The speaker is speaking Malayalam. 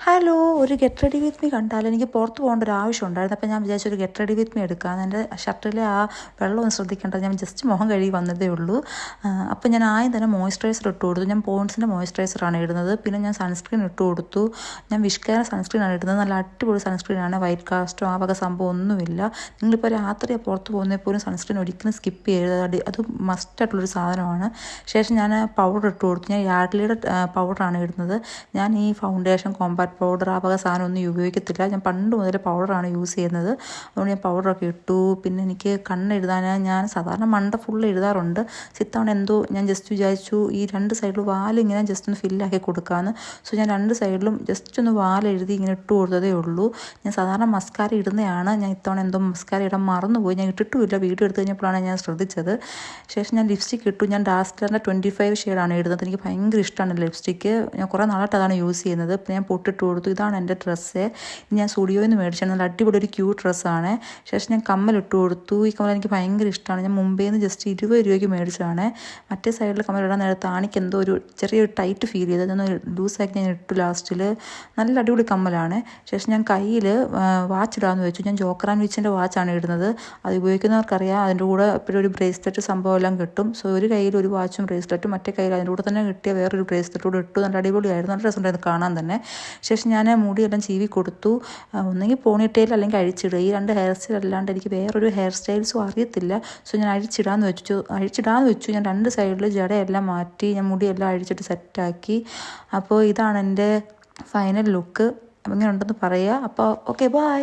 ഹലോ, ഒരു ഗെറ്റ് റെഡി വിത്ത് മീ കണ്ടാൽ എനിക്ക് പുറത്ത് പോകേണ്ട ഒരു ആവശ്യം ഉണ്ടായിരുന്നു. അപ്പോൾ ഞാൻ വിചാരിച്ചു ഒരു ഗെറ്റ് റെഡി വിത്ത് മീ എടുക്കാം. എൻ്റെ ഷർട്ടിലെ ആ വെള്ളമൊന്നും ശ്രദ്ധിക്കേണ്ടത്, ഞാൻ ജസ്റ്റ് മുഖം കഴുകി വന്നതേ ഉള്ളൂ. അപ്പോൾ ഞാൻ ആദ്യം തന്നെ മോയ്സ്ചറൈസർ ഇട്ട് കൊടുത്തു. ഞാൻ പോൺസിൻ്റെ മോയ്സ്ചറൈസറാണ് ഇടുന്നത്. പിന്നെ ഞാൻ സൺസ്ക്രീൻ ഇട്ട് കൊടുത്തു. ഞാൻ വിഷ്കാര സൺസ്ക്രീനാണ് ഇടുന്നത്. നല്ല അടിപൊളി സൺസ്ക്രീനാണ്. വൈറ്റ് കാസ്റ്റോ ആ വക സംഭവം ഒന്നുമില്ല. നിങ്ങളിപ്പോൾ രാത്രി പുറത്ത് പോകുന്നതിൽ പോലും സൺസ്ക്രീൻ ഒരിക്കലും സ്കിപ്പ് ചെയ്യരുത്. അത് മസ്റ്റായിട്ടുള്ളൊരു സാധനമാണ്. ശേഷം ഞാൻ പൗഡർ ഇട്ട് കൊടുത്തു. ഞാൻ യാഡ്ലിയുടെ പൗഡറാണ് ഇടുന്നത്. ഞാൻ ഈ ഫൗണ്ടേഷൻ, കോമ്പാക്ട് പൗഡർ ആ വക സാധനമൊന്നും ഉപയോഗിക്കത്തില്ല. ഞാൻ പണ്ട് മുതൽ പൗഡറാണ് യൂസ് ചെയ്യുന്നത്. അതുകൊണ്ട് ഞാൻ പൗഡറൊക്കെ ഇട്ടു. പിന്നെ എനിക്ക് കണ്ണെഴുതാൻ ഞാൻ സാധാരണ മണ്ട ഫുള്ള് എഴുതാറുണ്ട്. ഇത്തവണ എന്തോ ഞാൻ ജസ്റ്റ് വിചാരിച്ചു ഈ രണ്ട് സൈഡിലും വാലിങ്ങനെ ജസ്റ്റ് ഒന്ന് ഫില്ലാക്കി കൊടുക്കാമെന്ന്. സോ ഞാൻ രണ്ട് സൈഡിലും ജസ്റ്റ് ഒന്ന് വാലെഴുതി ഇങ്ങനെ ഇട്ട് കൊടുത്തതേ ഉള്ളൂ. ഞാൻ സാധാരണ മസ്കാര ഇടുന്നതാണ്. ഞാൻ ഇത്തവണ എന്തോ മസ്കാര ഇടാൻ മറന്നുപോയി. ഞാൻ ഇട്ടിട്ടുമില്ല. വീഡിയോ എടുത്ത് കഴിഞ്ഞപ്പോഴാണ് ഞാൻ ശ്രദ്ധിച്ചത്. ശേഷം ഞാൻ ലിപ്സ്റ്റിക്ക് ഇട്ടു. ഞാൻ ഡാസ്ലറിൻ്റെ 25 ഷെയ്ഡാണ് ഇടുന്നത്. എനിക്ക് ഭയങ്കര ഇഷ്ടമാണ് ലിപ്സ്റ്റിക്ക്. ഞാൻ കുറേ നാളായിട്ട് അതാണ് യൂസ് ചെയ്യുന്നത്. പിന്നെ ഞാൻ പൊട്ടിട്ട് കൊടുത്തു. ഇതാണ് എൻ്റെ ഡ്രസ്സ്. ഇത് ഞാൻ സ്റ്റുഡിയോയിൽ നിന്ന് മേടിച്ചാണ്. നല്ല അടിപൊളി ഒരു ക്യൂട്ട് ഡ്രസ്സാണ്. ശേഷം ഞാൻ കമ്മലിട്ട് കൊടുത്തു. ഈ കമ്മൽ എനിക്ക് ഭയങ്കര ഇഷ്ടമാണ്. ഞാൻ മുംബൈയിൽ നിന്ന് ജസ്റ്റ് 20 രൂപയ്ക്ക് മേടിച്ചതാണ്. മറ്റേ സൈഡിൽ കമ്മലിടാൻ നേരത്ത് ആണിക്ക് എന്തോ ഒരു ചെറിയൊരു ടൈറ്റ് ഫീൽ ചെയ്ത് അതൊന്ന് ലൂസാക്കി ഞാൻ ഇട്ടു ലാസ്റ്റിൽ. നല്ല അടിപൊളി കമ്മലാണ്. ശേഷം ഞാൻ കയ്യിൽ വാച്ച് ഇടാമെന്ന് വെച്ചു. ഞാൻ ജോക്കർ ആൻഡ് വിച്ചിൻ്റെ വാച്ചാണ് ഇടുന്നത്. അത് ഉപയോഗിക്കുന്നവർക്കറിയാം. അതിൻ്റെ കൂടെ ഇപ്പോഴും ഒരു ബ്രേസ്ലെറ്റ് സംഭവം എല്ലാം കിട്ടും. സോ ഒരു കയ്യിൽ ഒരു വാച്ചും ബ്രേസ്ലെറ്റും, മറ്റേ കയ്യിൽ അതിൻ്റെ കൂടെ തന്നെ കിട്ടിയ വേറൊരു ബ്രേസ്ലെറ്റ് കൂടെ ഇട്ടു. നല്ല അടിപൊളിയായിരുന്നു. നല്ല രസമുണ്ടായിരുന്നു കാണാൻ തന്നെ. ശേഷം ഞാൻ മുടിയെല്ലാം ചീവി കൊടുത്തു. ഒന്നെങ്കിൽ പോണിറ്റെയിൽ അല്ലെങ്കിൽ അഴിച്ചിടുക. ഈ രണ്ട് ഹെയർ സ്റ്റൈൽ അല്ലാണ്ട് എനിക്ക് വേറൊരു ഹെയർ സ്റ്റൈൽസും അറിയത്തില്ല. സോ ഞാൻ അഴിച്ചിടാമെന്ന് വെച്ചു. ഞാൻ രണ്ട് സൈഡിൽ ജടയെല്ലാം മാറ്റി ഞാൻ മുടിയെല്ലാം അഴിച്ചിട്ട് സെറ്റാക്കി. അപ്പോൾ ഇതാണ് എൻ്റെ ഫൈനൽ ലുക്ക്. അങ്ങനെ ഉണ്ടെന്ന് പറയുക. അപ്പോൾ ഓക്കെ, ബൈ.